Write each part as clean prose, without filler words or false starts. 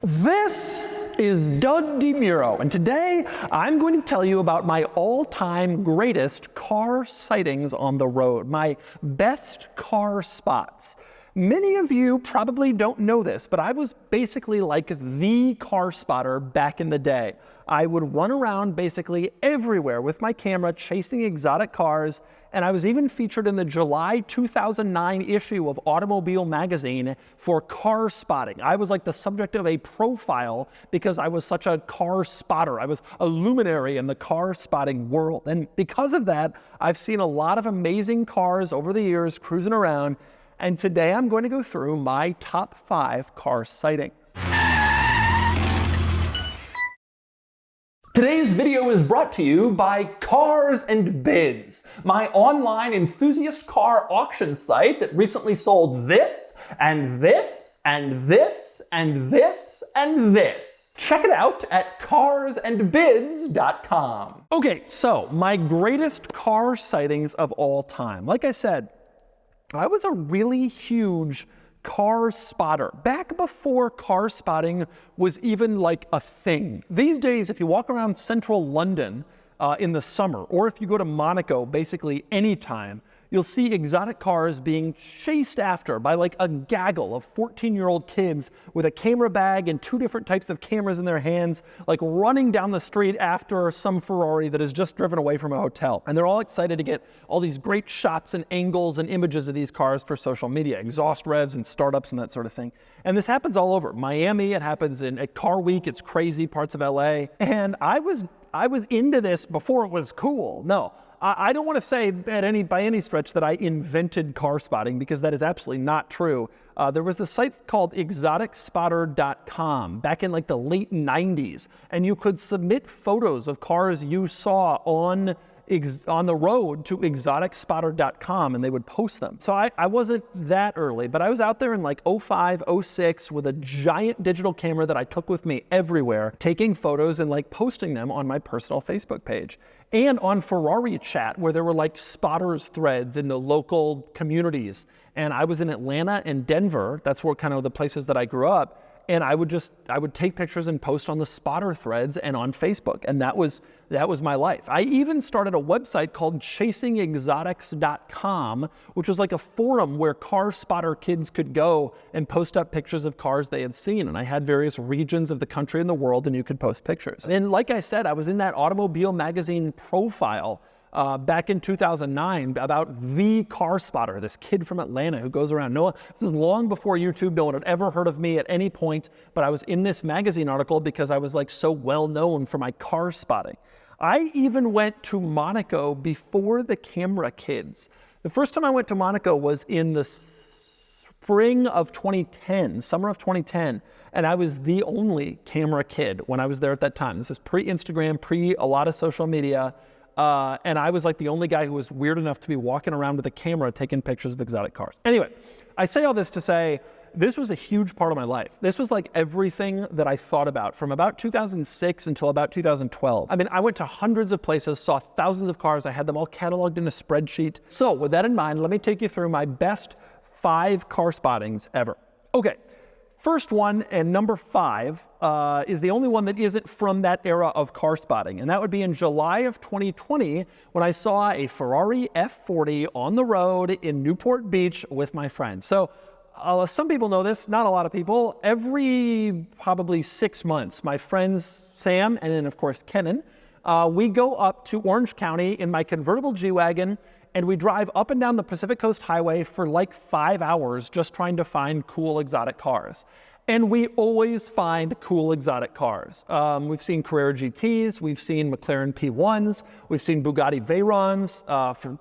This is Doug DeMuro, and today I'm going to tell you about my all-time greatest car sightings on the road, my best car spots. Many of you probably don't know this, but I was basically like the car spotter back in the day. I would run around basically everywhere with my camera chasing exotic cars, and I was even featured in the July 2009 issue of Automobile magazine for car spotting. I was like the subject of a profile because I was such a car spotter. I was a luminary in the car spotting world. And because of that, I've seen a lot of amazing cars over the years cruising around. And today I'm going to go through my top 5 car sightings. Today's video is brought to you by Cars and Bids, my online enthusiast car auction site that recently sold this, and this, and this, and this, and this. Check it out at carsandbids.com. Okay, so my greatest car sightings of all time. Like I said, I was a really huge car spotter back before car spotting was even like a thing. These days, if you walk around central London in the summer, or if you go to Monaco basically anytime, you'll see exotic cars being chased after by like a gaggle of 14-year-old kids with a camera bag and 2 different types of cameras in their hands, like running down the street after some Ferrari that has just driven away from a hotel. And they're all excited to get all these great shots and angles and images of these cars for social media, exhaust revs and startups and that sort of thing. And this happens all over. Miami, it happens at Car Week, it's crazy, parts of LA. And I was into this before it was cool. No. I don't want to say by any stretch that I invented car spotting, because that is absolutely not true. There was this site called exoticspotter.com back in like the late 90s, and you could submit photos of cars you saw on the road to exoticspotter.com, and they would post them. So I wasn't that early, but I was out there in like 05, 06 with a giant digital camera that I took with me everywhere, taking photos and like posting them on my personal Facebook page. And on Ferrari chat, where there were like spotters threads in the local communities. And I was in Atlanta and Denver. That's where kind of the places that I grew up. And I would take pictures and post on the spotter threads and on Facebook. And that was my life. I even started a website called chasingexotics.com, which was like a forum where car spotter kids could go and post up pictures of cars they had seen. And I had various regions of the country and the world, and you could post pictures. And like I said, I was in that Automobile magazine profile back in 2009 about the car spotter, this kid from Atlanta who goes around. This is long before YouTube. No one had ever heard of me at any point, but I was in this magazine article because I was like so well known for my car spotting. I even went to Monaco before the camera kids. The first time I went to Monaco was in the spring of 2010, summer of 2010, and I was the only camera kid when I was there at that time. This is pre-Instagram, pre a lot of social media. And I was like the only guy who was weird enough to be walking around with a camera taking pictures of exotic cars. Anyway, I say all this to say this was a huge part of my life. This was like everything that I thought about from about 2006 until about 2012. I mean, I went to hundreds of places, saw thousands of cars. I had them all cataloged in a spreadsheet. So with that in mind, let me take you through my best 5 car spottings ever. Okay. First one, and number 5, is the only one that isn't from that era of car spotting. And that would be in July of 2020 when I saw a Ferrari F40 on the road in Newport Beach with my friends. So some people know this, not a lot of people. Every probably 6 months, my friends Sam and then of course Kenan, we go up to Orange County in my convertible G-Wagon, and we drive up and down the Pacific Coast Highway for like 5 hours just trying to find cool exotic cars. And we always find cool exotic cars. We've seen Carrera GTs, we've seen McLaren P1s, we've seen Bugatti Veyrons,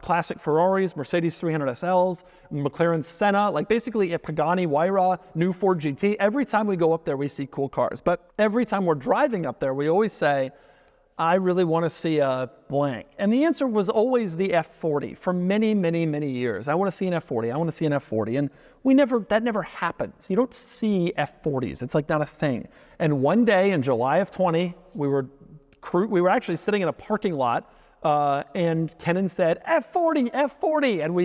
classic Ferraris, Mercedes 300 SLs, McLaren Senna, like basically a Pagani Huayra, new Ford GT. Every time we go up there, we see cool cars. But every time we're driving up there, we always say, I really want to see a blank. And the answer was always the F40 for many, many, many years. I want to see an F40. I want to see an F40. And that never happens. You don't see F40s. It's like not a thing. And one day in July of 20, we were actually sitting in a parking lot and Kenan said, F40, F40. And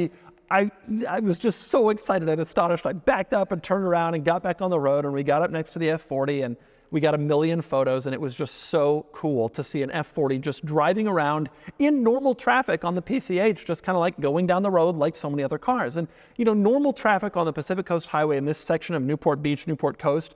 I was just so excited and astonished. I backed up and turned around and got back on the road, and we got up next to the F40 and we got a million photos, and it was just so cool to see an F40 just driving around in normal traffic on the PCH, just kind of like going down the road like so many other cars. And you know, normal traffic on the Pacific Coast Highway in this section of Newport Beach, Newport Coast,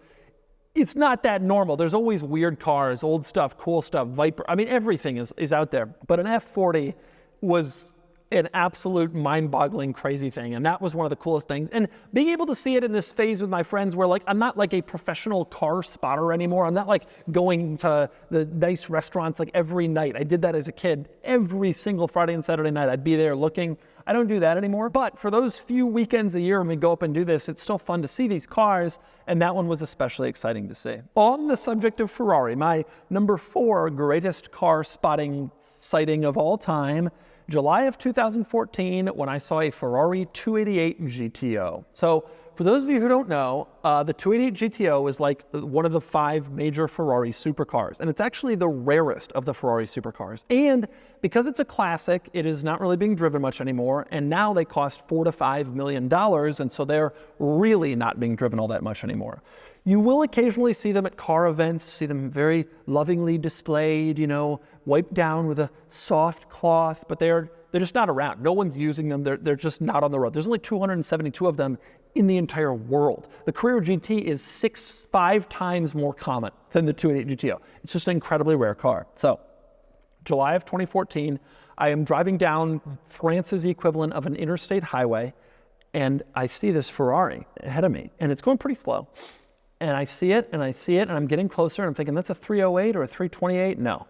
it's not that normal. There's always weird cars, old stuff, cool stuff, Viper. I mean, everything is out there. But an F40 was an absolute mind-boggling crazy thing, and that was one of the coolest things. And being able to see it in this phase with my friends where like I'm not like a professional car spotter anymore. I'm not like going to the nice restaurants like every night. I did that as a kid. Every single Friday and Saturday night I'd be there looking. I don't do that anymore, but for those few weekends a year when we go up and do this, it's still fun to see these cars, and that one was especially exciting to see. On the subject of Ferrari, my number 4 greatest car spotting sighting of all time, July of 2014, when I saw a Ferrari 288 GTO. So for those of you who don't know, the 288 GTO is like one of the 5 major Ferrari supercars, and it's actually the rarest of the Ferrari supercars. And because it's a classic, it is not really being driven much anymore, and now they cost $4 to $5 million, and so they're really not being driven all that much anymore. You will occasionally see them at car events, see them very lovingly displayed, you know, wiped down with a soft cloth, but they're just not around. No one's using them. They're just not on the road. There's only 272 of them in the entire world. The Carrera GT is 5 times more common than the 288 GTO. It's just an incredibly rare car. So, July of 2014, I am driving down France's equivalent of an interstate highway, and I see this Ferrari ahead of me, and it's going pretty slow. And I see it, and I'm getting closer, and I'm thinking, that's a 308 or a 328? No,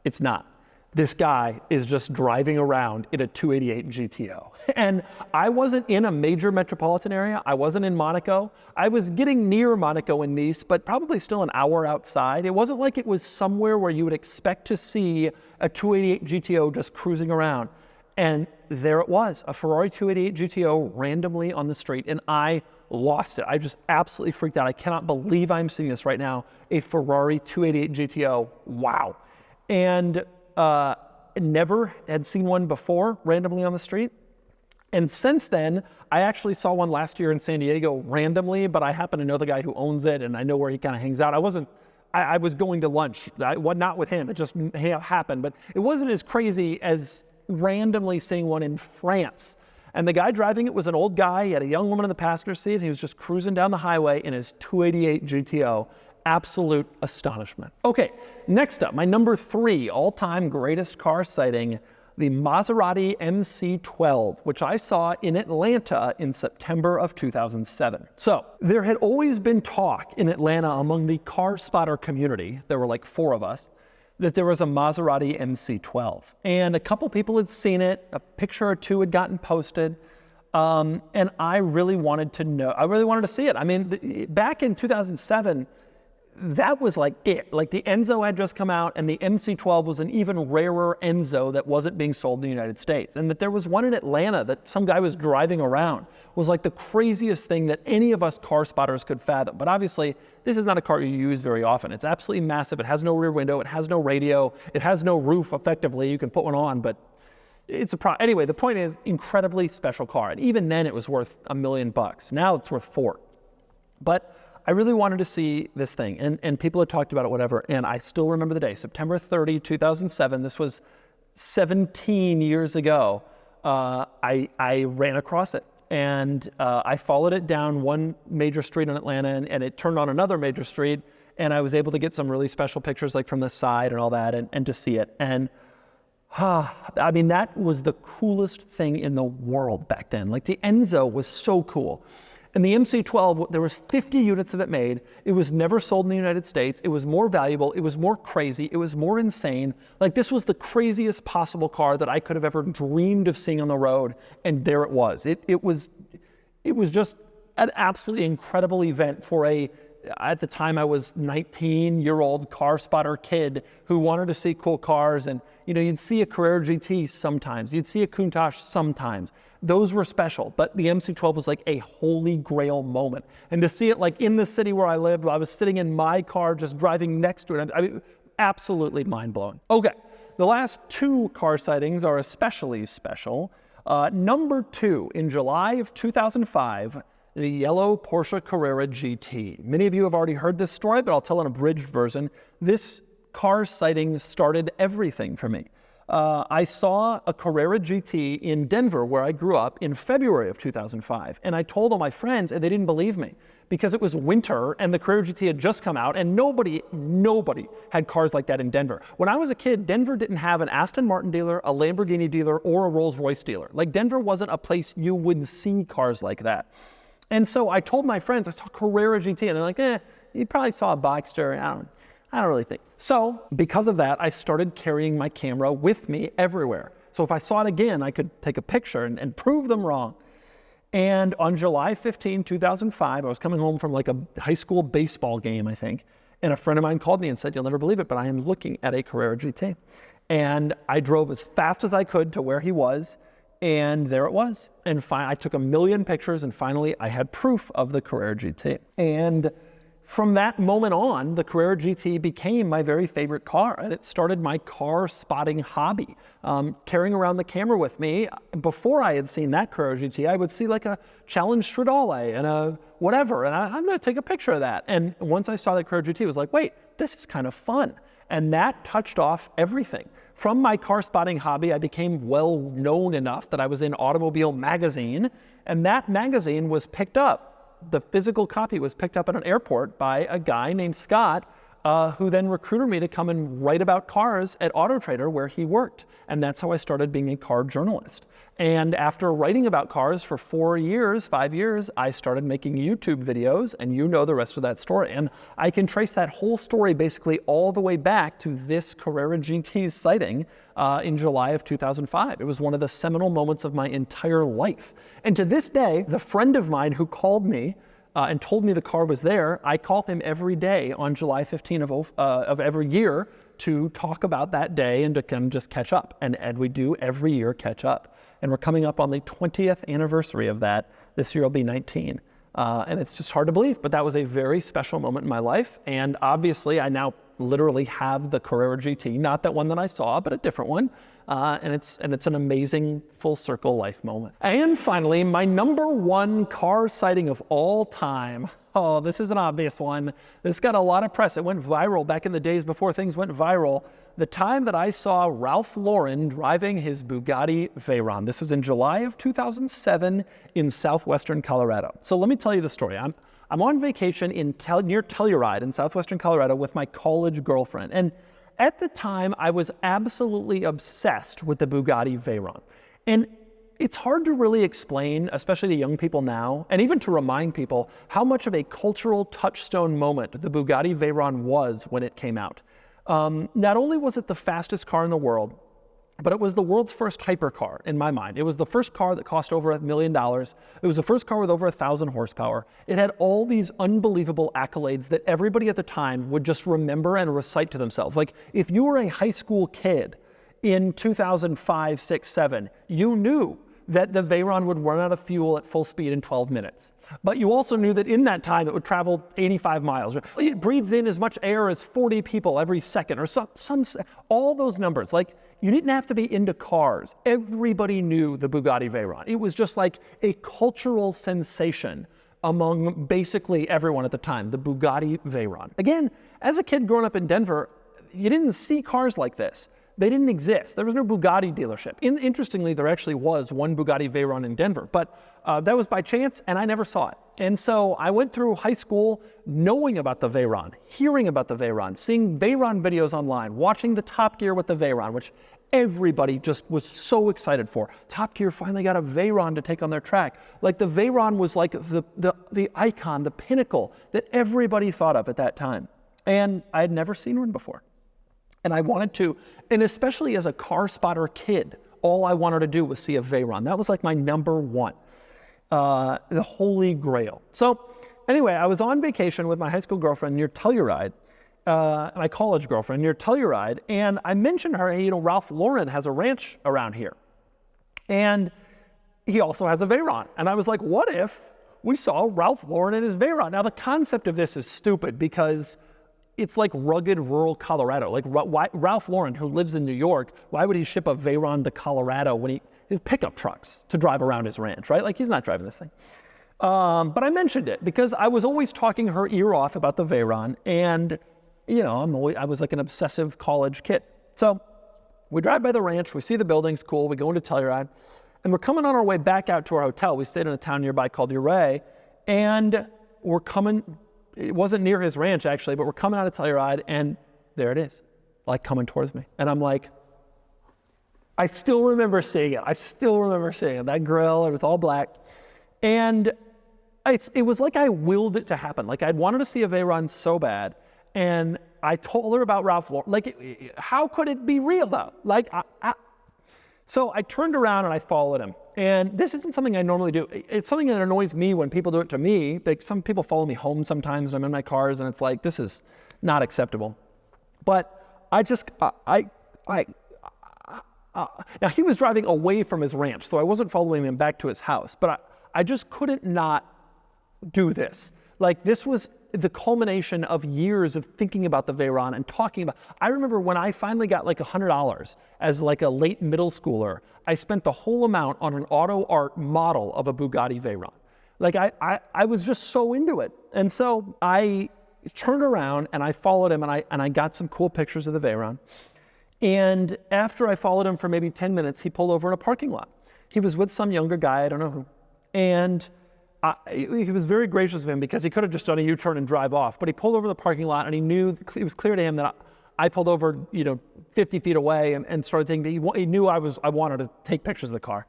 it's not. This guy is just driving around in a 288 GTO. And I wasn't in a major metropolitan area. I wasn't in Monaco. I was getting near Monaco and Nice, but probably still an hour outside. It wasn't like it was somewhere where you would expect to see a 288 GTO just cruising around. And there it was, a Ferrari 288 GTO randomly on the street, and I lost it. I just absolutely freaked out. I cannot believe I'm seeing this right now, a Ferrari 288 GTO. Wow. And never had seen one before randomly on the street. And since then, I actually saw one last year in San Diego randomly, but I happen to know the guy who owns it, and I know where he kind of hangs out. I was going to lunch, not with him, it just happened, but it wasn't as crazy as randomly seeing one in France. And the guy driving it was an old guy. He had a young woman in the passenger seat. He was just cruising down the highway in his 288 GTO. Absolute astonishment. Okay, next up, my number 3 all-time greatest car sighting, the Maserati MC12, which I saw in Atlanta in September of 2007. So there had always been talk in Atlanta among the car spotter community, there were like 4 of us, that there was a Maserati MC12. And a couple people had seen it, a picture or 2 had gotten posted, and I really wanted to see it. I mean, back in 2007, that was like it. Like the Enzo had just come out, and the MC12 was an even rarer Enzo that wasn't being sold in the United States. And that there was one in Atlanta that some guy was driving around was like the craziest thing that any of us car spotters could fathom. But obviously, this is not a car you use very often. It's absolutely massive. It has no rear window. It has no radio. It has no roof, effectively. You can put one on, but it's anyway, the point is, incredibly special car. And even then, it was worth $1 million. Now it's worth $4 million. But I really wanted to see this thing, and people had talked about it, whatever, and I still remember the day, September 30, 2007, this was 17 years ago, I ran across it, and I followed it down one major street in Atlanta, and it turned on another major street, and I was able to get some really special pictures, like from the side and all that, and to see it, and I mean, that was the coolest thing in the world back then. Like, the Enzo was so cool. And the MC12, there was 50 units of it made. It was never sold in the United States. It was more valuable. It was more crazy. It was more insane. Like, this was the craziest possible car that I could have ever dreamed of seeing on the road. And there it was. It was just an absolutely incredible event for at the time I was 19-year-old car spotter kid who wanted to see cool cars. And, you know, you'd see a Carrera GT sometimes. You'd see a Countach sometimes. Those were special, but the MC12 was like a holy grail moment. And to see it like in the city where I lived, I was sitting in my car just driving next to it. I mean, absolutely mind-blowing. Okay, the last 2 car sightings are especially special. Number 2, in July of 2005, the yellow Porsche Carrera GT. Many of you have already heard this story, but I'll tell an abridged version. This car sighting started everything for me. I saw a Carrera GT in Denver, where I grew up, in February of 2005. And I told all my friends, and they didn't believe me, because it was winter and the Carrera GT had just come out, and nobody had cars like that in Denver. When I was a kid, Denver didn't have an Aston Martin dealer, a Lamborghini dealer, or a Rolls-Royce dealer. Like, Denver wasn't a place you would see cars like that. And so I told my friends, I saw Carrera GT, and they're like, you probably saw a Boxster. I don't really think. So because of that, I started carrying my camera with me everywhere. So if I saw it again, I could take a picture and prove them wrong. And on July 15, 2005, I was coming home from like a high school baseball game, I think. And a friend of mine called me and said, you'll never believe it, but I am looking at a Carrera GT. And I drove as fast as I could to where he was. And there it was. And I took a million pictures, and finally I had proof of the Carrera GT. And from that moment on, the Carrera GT became my very favorite car, and it started my car spotting hobby. Carrying around the camera with me, before I had seen that Carrera GT, I would see like a Challenge Stradale and a whatever, and I'm gonna take a picture of that. And once I saw that Carrera GT, I was like, wait, this is kind of fun. And that touched off everything. From my car spotting hobby, I became well known enough that I was in Automobile Magazine, and that magazine was picked up. The physical copy was picked up at an airport by a guy named Scott, who then recruited me to come and write about cars at Auto Trader, where he worked. And that's how I started being a car journalist. And after writing about cars for 5 years, I started making YouTube videos, and you know the rest of that story. And I can trace that whole story basically all the way back to this Carrera GT sighting in July of 2005. It was one of the seminal moments of my entire life. And to this day, the friend of mine who called me and told me the car was there, I call him every day on July 15 of every year to talk about that day and to kind of just catch up. And we do every year catch up. And we're coming up on the 20th anniversary of that. This year will be 19. And it's just hard to believe, but that was a very special moment in my life. And obviously I now literally have the Carrera GT, not that one that I saw, but a different one. And it's an amazing full circle life moment. And finally, my number 1 car sighting of all time. Oh, this is an obvious one. This got a lot of press. It went viral back in the days before things went viral. The time that I saw Ralph Lauren driving his Bugatti Veyron. This was in July of 2007 in southwestern Colorado. So let me tell you the story. I'm on vacation near Telluride in southwestern Colorado with my college girlfriend. And at the time, I was absolutely obsessed with the Bugatti Veyron. And it's hard to really explain, especially to young people now, and even to remind people how much of a cultural touchstone moment the Bugatti Veyron was when it came out. Not only was it the fastest car in the world, but it was the world's first hypercar in my mind. It was the first car that cost over $1 million. It was the first car with over 1,000 horsepower. It had all these unbelievable accolades that everybody at the time would just remember and recite to themselves. Like, if you were a high school kid in 2005, 6, 7, you knew that the Veyron would run out of fuel at full speed in 12 minutes. But you also knew that in that time it would travel 85 miles. It breathes in as much air as 40 people every second, or all those numbers. Like, you didn't have to be into cars. Everybody knew the Bugatti Veyron. It was just like a cultural sensation among basically everyone at the time, the Bugatti Veyron. Again, as a kid growing up in Denver, you didn't see cars like this. They didn't exist. There was no Bugatti dealership. Interestingly, there actually was one Bugatti Veyron in Denver, but that was by chance, and I never saw it. And so I went through high school knowing about the Veyron, hearing about the Veyron, seeing Veyron videos online, watching the Top Gear with the Veyron, which everybody just was so excited for. Top Gear finally got a Veyron to take on their track. Like, the Veyron was like the icon, the pinnacle that everybody thought of at that time. And I had never seen one before. And I wanted to, and especially as a car spotter kid, all I wanted to do was see a Veyron. That was like my number 1, the holy grail. So anyway, I was on vacation with my high school girlfriend near Telluride, my college girlfriend near Telluride, and I mentioned her, hey, Ralph Lauren has a ranch around here. And he also has a Veyron. And I was like, what if we saw Ralph Lauren and his Veyron? Now, the concept of this is stupid because it's like rugged rural Colorado. Like why, Ralph Lauren, who lives in New York, why would he ship a Veyron to Colorado when his pickup trucks to drive around his ranch, right? Like he's not driving this thing. But I mentioned it because I was always talking her ear off about the Veyron, and I was like an obsessive college kid. So we drive by the ranch, we see the buildings, cool, we go into Telluride, and we're coming on our way back out to our hotel. We stayed in a town nearby called Ouray, and we're coming, it wasn't near his ranch actually, but we're coming out of Telluride, and there it is, like coming towards me. And I'm like, I still remember seeing it. That grill, it was all black. And it was like I willed it to happen. Like I'd wanted to see a Veyron so bad. And I told her about Ralph Lauren. Like, how could it be real though? Like, so I turned around and I followed him. And this isn't something I normally do. It's something that annoys me when people do it to me. Like some people follow me home sometimes when I'm in my cars, and it's like, this is not acceptable. But now he was driving away from his ranch, so I wasn't following him back to his house, but I just couldn't not do this. Like this was the culmination of years of thinking about the Veyron and talking about. I remember when I finally got like $100 as like a late middle schooler, I spent the whole amount on an auto art model of a Bugatti Veyron. Like I was just so into it. And so I turned around and I followed him, and I got some cool pictures of the Veyron. And after I followed him for maybe 10 minutes, he pulled over in a parking lot. He was with some younger guy, I don't know who. And he was very gracious of him because he could have just done a U-turn and drive off. But he pulled over the parking lot, and he knew, it was clear to him that I pulled over 50 feet away and started taking, he knew I wanted to take pictures of the car.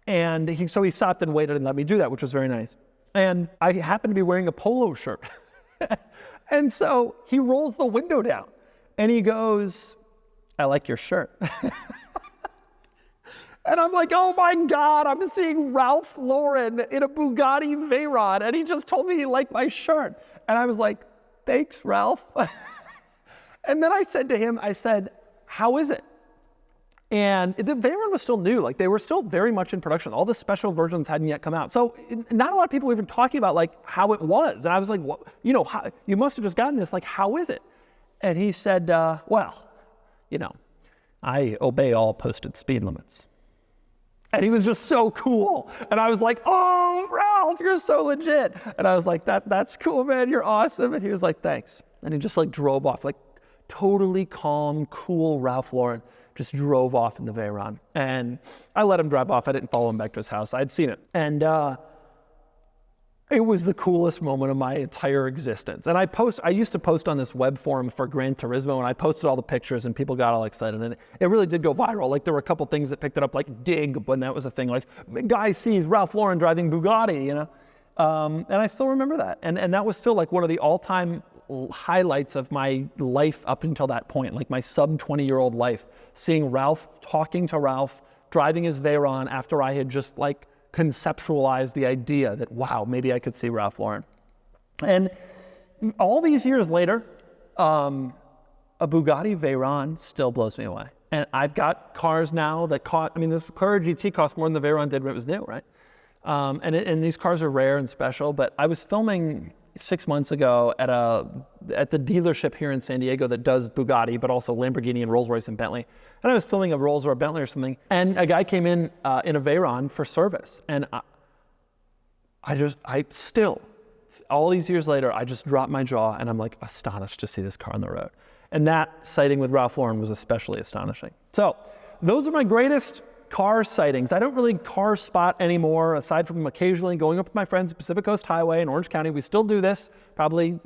And so he stopped and waited and let me do that, which was very nice. And I happened to be wearing a polo shirt. And so he rolls the window down and he goes, "I like your shirt." And I'm like, oh my God, I'm seeing Ralph Lauren in a Bugatti Veyron, and he just told me he liked my shirt. And I was like, thanks, Ralph. And then I said to him, how is it? And the Veyron was still new, like they were still very much in production. All the special versions hadn't yet come out. So not a lot of people were even talking about like how it was. And I was like, what, you must have just gotten this, like, how is it? And he said, well, I obey all posted speed limits. And he was just so cool. And I was like, oh, Ralph, you're so legit. And I was like, that's cool, man, you're awesome. And he was like, thanks. And he just like drove off, like totally calm, cool Ralph Lauren just drove off in the Veyron. And I let him drive off. I didn't follow him back to his house. I'd seen it. And it was the coolest moment of my entire existence. And I used to post on this web forum for Gran Turismo, and I posted all the pictures and people got all excited. And it really did go viral. Like there were a couple things that picked it up, like Dig, when that was a thing, like guy sees Ralph Lauren driving Bugatti, and I still remember that. And that was still like one of the all-time highlights of my life up until that point, like my sub 20-year-old life, seeing Ralph, talking to Ralph, driving his Veyron after I had just like conceptualized the idea that, wow, maybe I could see Ralph Lauren. And all these years later, a Bugatti Veyron still blows me away. And I've got cars now that the Carrera GT cost more than the Veyron did when it was new, right? And these cars are rare and special, but I was filming 6 months ago at the dealership here in San Diego that does Bugatti, but also Lamborghini and Rolls-Royce and Bentley. And I was filming a Rolls or a Bentley or something, and a guy came in a Veyron for service. And I still, all these years later, I just dropped my jaw and I'm like astonished to see this car on the road. And that sighting with Ralph Lauren was especially astonishing. So those are my greatest car sightings. I don't really car spot anymore, aside from occasionally going up with my friends Pacific Coast Highway in Orange County. We still do this probably,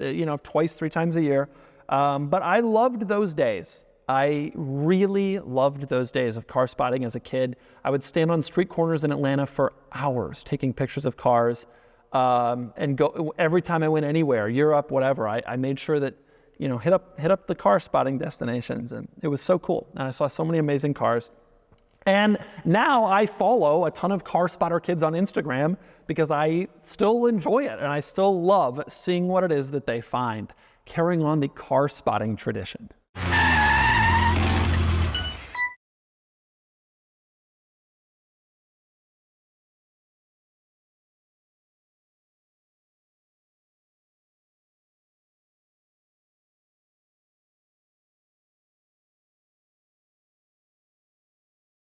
twice, 3 times a year. But I loved those days. I really loved those days of car spotting as a kid. I would stand on street corners in Atlanta for hours taking pictures of cars, and go every time I went anywhere, Europe, whatever. I made sure that, hit up the car spotting destinations, and it was so cool. And I saw so many amazing cars. And now I follow a ton of car spotter kids on Instagram because I still enjoy it and I still love seeing what it is that they find, carrying on the car spotting tradition.